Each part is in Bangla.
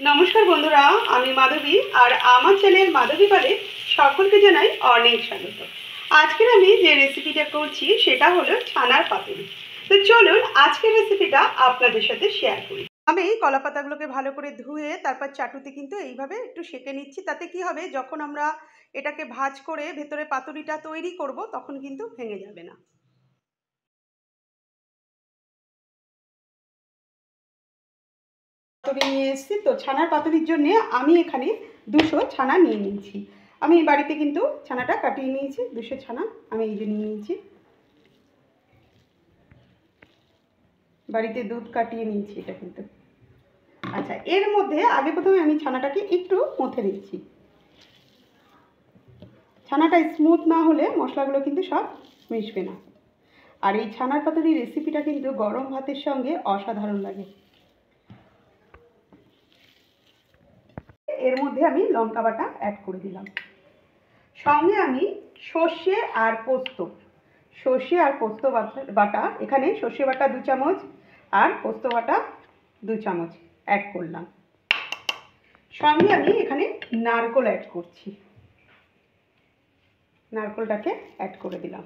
নমস্কার বন্ধুরা, আমি মাধবী আর আমার চ্যানেল মাধবী পালে সকলকে জানাই অনেক স্বাগত। আজকের আমি যে রেসিপিটা করছি সেটা হলো ছানার পাতুরি। তো চলুন আজকের রেসিপিটা আপনাদের সাথে শেয়ার করি। আমি কলা পাতাগুলোকে ভালো করে ধুয়ে তারপর চাটুতে কিন্তু এইভাবে একটু সেঁকে নিচ্ছি। তাতে কি হবে, যখন আমরা এটাকে ভাজ করে ভেতরে পাতুরিটা তৈরি করব তখন কিন্তু ভেঙে যাবে না। পাতুরি নিয়ে এসেছি, তো ছানার পাতুরির জন্য আমি এখানে 200 ছানা নিয়ে নিয়েছি। আমি বাড়িতে কিন্তু ছানাটা কাটিয়ে নিয়েছি। 200 ছানা আমি এই যে নিয়ে নিয়েছি। বাড়িতে দুধ কাটিয়ে নিয়েছি এটা কিন্তু। আচ্ছা, এর মধ্যে আগে প্রথমে আমি ছানাটাকে একটু মথে নিচ্ছি। ছানাটা স্মুথ না হলে মশলাগুলো কিন্তু সব মিশবে না। আর এই ছানার পাতুরির রেসিপিটা কিন্তু গরম ভাতের সঙ্গে অসাধারণ লাগে। এর মধ্যে আমি লঙ্কা বাটা অ্যাড করে দিলাম। সঙ্গে আমি সর্ষে আর পোস্ত বাটা, এখানে সর্ষে বাটা 2 চামচ আর পোস্ত বাটা 2 চামচ অ্যাড করলাম। সঙ্গে আমি এখানে নারকেল অ্যাড করছি। নারকেলটাকে অ্যাড করে দিলাম।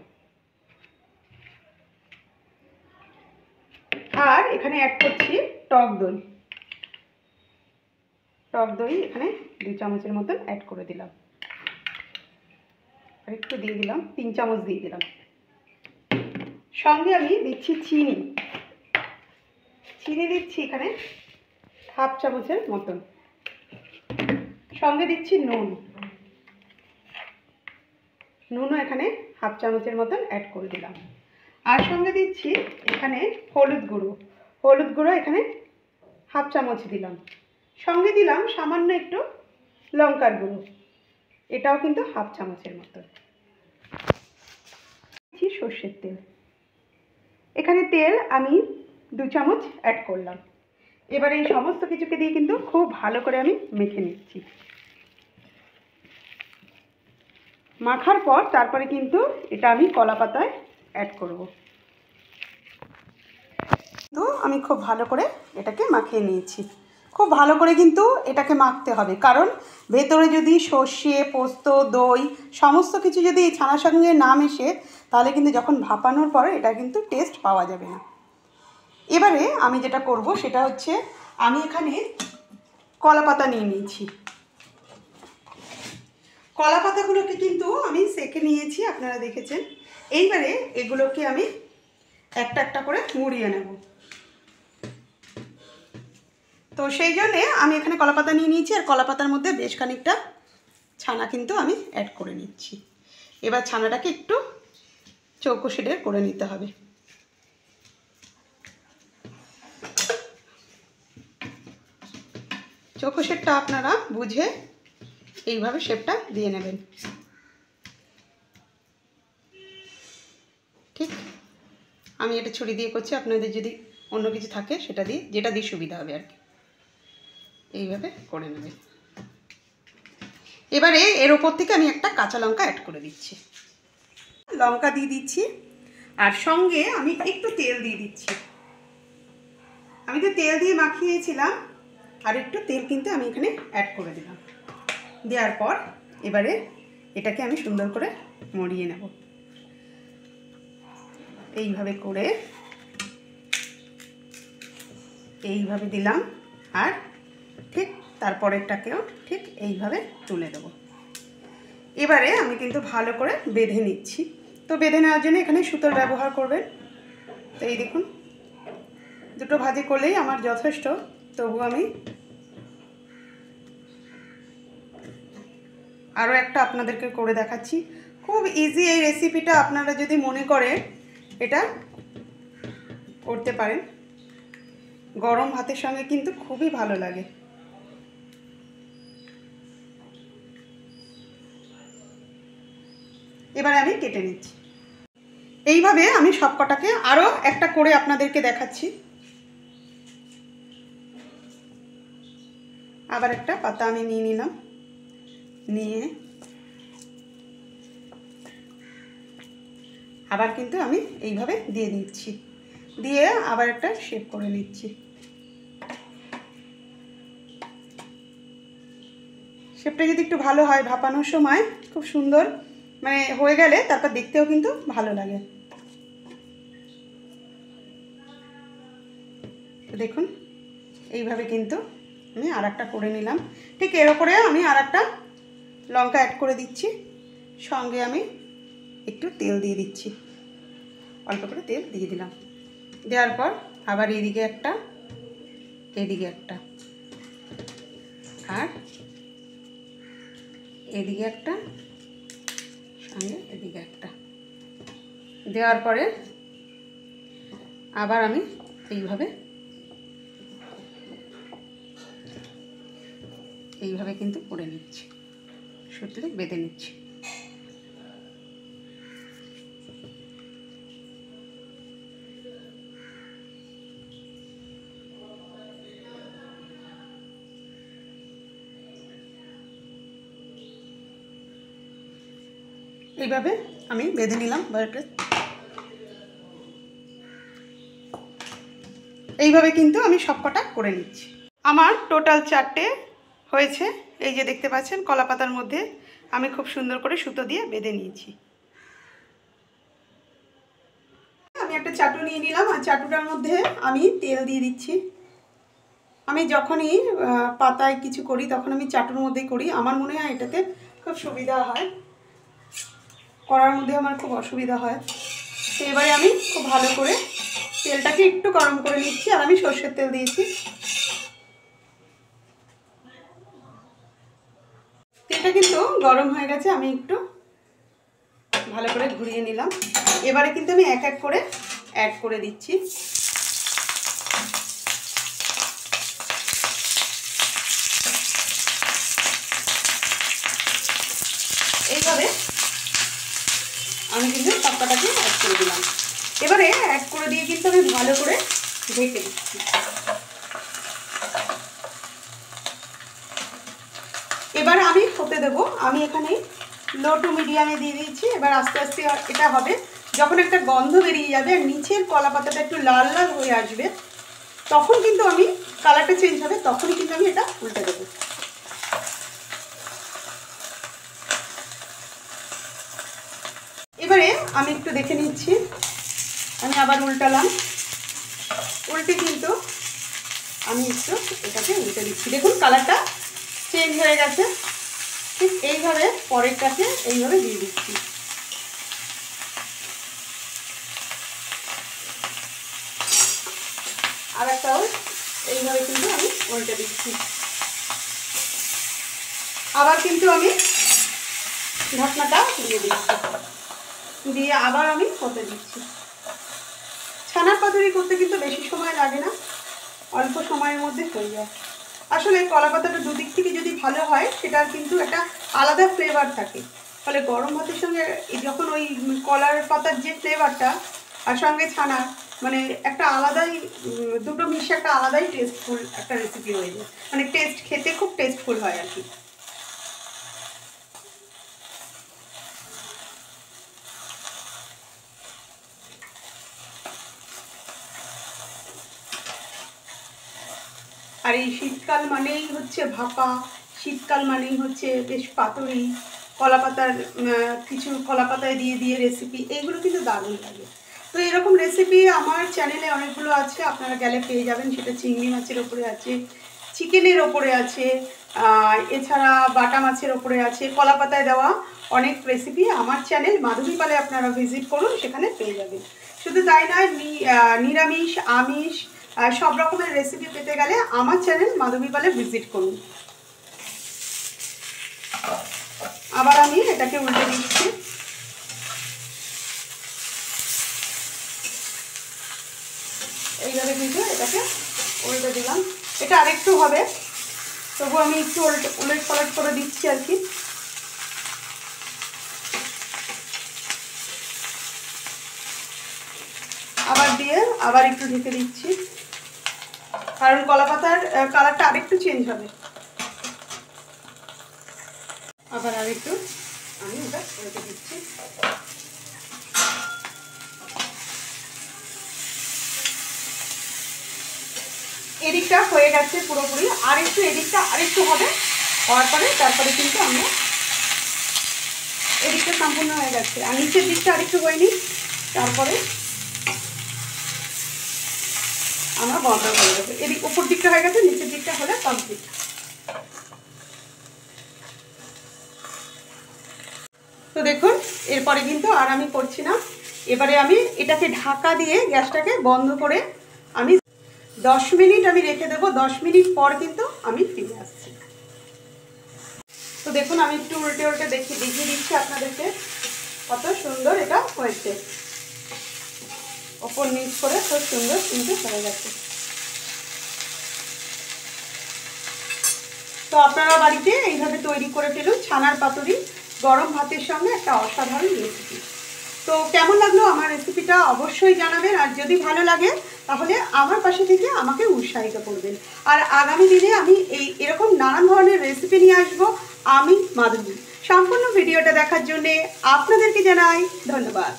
আর এখানে অ্যাড করছি টক দই এখানে 2 চামচের মতন অ্যাড করে দিলাম। আর একটু দিয়ে দিলাম, 3 চামচ দিয়ে দিলাম। সঙ্গে আমি দিচ্ছি চিনি দিচ্ছি এখানে হাফ চামচের মতন। সঙ্গে দিচ্ছি নুনও এখানে হাফ চামচের মতন অ্যাড করে দিলাম। আর সঙ্গে দিচ্ছি এখানে হলুদ গুঁড়ো এখানে হাফ চামচ দিলাম। সঙ্গে দিলাম সামান্য একটু লঙ্কার গুঁড়ো, এটাও কিন্তু হাফ চামচের মতন। সর্ষের তেল, এখানে তেল আমি 2 চামচ অ্যাড করলাম। এবারে এই সমস্ত কিছুকে দিয়ে কিন্তু খুব ভালো করে আমি মেখে নিচ্ছি। মাখার পর তারপরে কিন্তু এটা আমি কলা পাতায় অ্যাড করব। তো আমি খুব ভালো করে এটাকে মাখিয়ে নিয়েছি। খুব ভালো করে কিন্তু এটাকে মাখতে হবে, কারণ ভেতরে যদি সর্ষে পোস্ত দই সমস্ত কিছু যদি এই ছানার সঙ্গে না মেশে তাহলে কিন্তু যখন ভাপানোর পর এটা কিন্তু টেস্ট পাওয়া যাবে না। এবারে আমি যেটা করব সেটা হচ্ছে, আমি এখানে কলা পাতা নিয়ে নিয়েছি। কলা পাতাগুলোকে কিন্তু আমি সেঁকে নিয়েছি, আপনারা দেখেছেন। এইবারে এগুলোকে আমি একটা একটা করে মুড়িয়ে নেব। তো সেই জন্যে আমি এখানে কলা পাতা নিয়ে নিয়েছি, আর কলা পাতার মধ্যে বেশ খানিকটা ছানা কিন্তু আমি অ্যাড করে নিচ্ছি। এবার ছানাটাকে একটু চৌকো শেডের করে নিতে হবে। চৌকো শেডটা আপনারা বুঝে এইভাবে শেপটা দিয়ে নেবেন। ঠিক আমি এটা ছুরি দিয়ে করছি, আপনাদের যদি অন্য কিছু থাকে সেটা দিয়ে, যেটা দিয়ে সুবিধা হবে আর কি, এইভাবে করে নেবেন। এবারে এর ওপর থেকে আমি একটা কাঁচা লঙ্কা অ্যাড করে দিচ্ছি। লঙ্কা দিয়ে দিচ্ছি, আর সঙ্গে আমি একটু তেল দিয়ে দিচ্ছি। আমি তো তেল দিয়ে মাখিয়েছিলাম, আর একটু তেল কিন্তু আমি এখানে অ্যাড করে দিলাম। দেওয়ার পর এবারে এটাকে আমি সুন্দর করে মরিয়ে নেব। এইভাবে করে এইভাবে দিলাম, আর ঠিক তারপরেরটাকেও ঠিক এইভাবে তুলে দেব। এবারে আমি কিন্তু ভালো করে বেঁধে নিচ্ছি। তো বেঁধে নেওয়ার জন্য এখানে সুতোর ব্যবহার করবেন। তো এই দেখুন, দুটো ভাজি করলেই আমার যথেষ্ট। তবু আমি আরও একটা আপনাদেরকে করে দেখাচ্ছি। খুব ইজি এই রেসিপিটা, আপনারা যদি মনে করেন এটা করতে পারেন। গরম ভাতের সঙ্গে কিন্তু খুবই ভালো লাগে। এবারে আমি কেটে নিচ্ছি। এইভাবে আমি সবকটাকে আরও একটা করে আপনাদেরকে দেখাচ্ছি। আবার একটা পাতা আমি নিয়ে নিলাম, নিয়ে আবার কিন্তু আমি এইভাবে দিয়ে দিচ্ছি, দিয়ে আবার একটা শেপ করে নিচ্ছি। শেপটা যদি একটু ভালো হয় ভাপানোর সময় খুব সুন্দর মানে হয়ে গেলে তারপর দেখতেও কিন্তু ভালো লাগে। তো দেখুন এইভাবে কিন্তু আমি আর একটা করে নিলাম। ঠিক এর ওপরে আমি আর একটা লঙ্কা অ্যাড করে দিচ্ছি, সঙ্গে আমি একটু তেল দিয়ে দিচ্ছি, অল্প করে তেল দিয়ে দিলাম। দেওয়ার পর আবার এদিকে একটা, এদিকে একটা, আর এদিকে একটা, সঙ্গে এদিকে একটা দেওয়ার পরে আবার আমি এইভাবে কিন্তু করে নিচ্ছি, সুতলে বেঁধে নিচ্ছি। এইভাবে আমি বেঁধে নিলাম। এইভাবে কিন্তু আমি সবকটা করে নিচ্ছি। আমার টোটাল 4টে হয়েছে। এই যে দেখতে পাচ্ছেন কলা পাতার মধ্যে আমি খুব সুন্দর করে সুতো দিয়ে বেঁধে নিয়েছি। আমি একটা চাটু নিয়ে নিলাম, আর চাটুটার মধ্যে আমি তেল দিয়ে দিচ্ছি। আমি যখনই পাতায় কিছু করি তখন আমি চাটুর মধ্যেই করি, আমার মনে হয় এটাতে খুব সুবিধা হয়, করার মধ্যে আমার খুব অসুবিধা হয়। তো এবারে আমি খুব ভালো করে তেলটাকে একটু গরম করে নিচ্ছি, আর আমি সর্ষের তেল দিয়েছি। তেলটা কিন্তু গরম হয়ে গেছে, আমি একটু ভালো করে ঘুরিয়ে নিলাম। এবারে কিন্তু আমি এক এক করে অ্যাড করে দিচ্ছি। এইভাবে আমি কিন্তু সবকটাকে অ্যাড করে দিলাম। এবারে অ্যাড করে দিয়ে কিন্তু আমি ভালো করে ঢেকে দিচ্ছি। এবার আমি হতে দেবো, আমি এখানে লো টু মিডিয়ামে দিয়ে দিয়েছি। এবার আস্তে আস্তে এটা হবে, যখন একটা গন্ধ বেরিয়ে যাবে আর নিচের কলা পাতাটা একটু লাল লাল হয়ে আসবে, তখন কিন্তু আমি কালারটা চেঞ্জ হবে, তখনই কিন্তু আমি এটা উল্টে দেবো। এবারে আমি একটু দেখে নিচ্ছি, আমি আবার উল্টালাম, উল্টে কিন্তু আমি একটু এটাকে উল্টে দিচ্ছি। দেখুন কালারটা চেঞ্জ হয়ে গেছে। ঠিক এইভাবে পরেরটাকে এইভাবে দিয়ে দিচ্ছি। আর একটাও এইভাবে কিন্তু আমি উল্টে দিচ্ছি। আবার কিন্তু আমি ঢাকনাটা দিয়ে দিচ্ছি, দিয়ে আবার আমি হতে দিচ্ছি। ছানার পাতুরি করতে কিন্তু বেশি সময় লাগে না, অল্প সময়ের মধ্যে হয়ে যায়। আসলে কলা পাতাটা দুদিক থেকে যদি ভালো হয় সেটার কিন্তু একটা আলাদা ফ্লেভার থাকে। ফলে গরম ভাতের সঙ্গে যখন ওই কলার পাতার যে ফ্লেভারটা আর সঙ্গে ছানা, মানে একটা আলাদাই, দুটো মিশে একটা আলাদাই টেস্টফুল একটা রেসিপি হয়ে যায়, মানে টেস্ট খেতে খুব টেস্টফুল হয় আর কি। আর এই শীতকাল মানেই হচ্ছে ভাপা, শীতকাল মানেই হচ্ছে বেশ পাতুরি, কলা পাতার কিছু কলা পাতায় দিয়ে দিয়ে রেসিপি, এইগুলো কিন্তু দারুণ লাগে। তো এরকম রেসিপি আমার চ্যানেলে অনেকগুলো আছে, আপনারা গেলে পেয়ে যাবেন। সেটা চিংড়ি মাছের ওপরে আছে, চিকেনের ওপরে আছে, এছাড়া বাটা মাছের ওপরে আছে, কলা পাতায় দেওয়া অনেক রেসিপি আমার চ্যানেল মাধবী পালে আপনারা ভিজিট করুন, সেখানে পেয়ে যাবেন। শুধু তাই নয়, নিরামিষ আমিষ সব রকমের রেসিপি পেতে গেলে আমার চ্যানেল মাধবী পালে ভিজিট করুন। আবার আমি এটাকে উল্টে দিচ্ছি। এইভাবে কিন্তু এটাকে উল্টে দিলাম। এটা আরেকটু হবে, তবু আমি একটু উলট পালট করে দিচ্ছি আর কি। আবার দিয়ে আবার একটু ঢেকে দিচ্ছি, কারণ কলা পাতার কালারটা আরেকটু চেঞ্জ হবে। আবার আরেকটু আমি এটা উল্টে দিচ্ছি। এদিকটা হয়ে গেছে পুরোপুরি, আর একটু এদিকটা আরেকটু হবে, হওয়ার পরে তারপরে কিন্তু আমরা এদিকটা সম্পূর্ণ হয়ে গেছে, আর নিচের দিকটা আরেকটু হয়নি, তারপরে আমরা বন্ধ করে দেবো। এদিক উপর দিকটা হয়ে গেছে, নিচের দিকটা হলে কমপ্লিট। তো দেখুন এরপরে কিন্তু আর আমি করছি না, এবারে আমি এটাকে ঢাকা দিয়ে গ্যাসটাকে বন্ধ করে আমি 10 মিনিট আমি রেখে দেবো। 10 মিনিট পর কিন্তু আমি ফিরে আসছি। তো দেখুন আমি একটু উল্টে উল্টে দেখিয়ে দিচ্ছি আপনাদেরকে কত সুন্দর এটা হয়েছে, ওপর নিচ করে খুব সুন্দর কিন্তু হয়ে গেছে। তো আপনারা বাড়িতে এইভাবে তৈরি করে ফেলুন ছানার পাতুরি, গরম ভাতের সঙ্গে একটা অসাধারণ রেসিপি। তো কেমন লাগলো আমার রেসিপিটা অবশ্যই জানাবেন, আর যদি ভালো লাগে তাহলে আমার পাশে থেকে আমাকে উৎসাহিত করবেন। আর আগামী দিনে আমি এরকম নানান ধরনের রেসিপি নিয়ে আসবো আমি, মাধবী। সম্পূর্ণ ভিডিওটা দেখার জন্যে আপনাদেরকে জানাই ধন্যবাদ।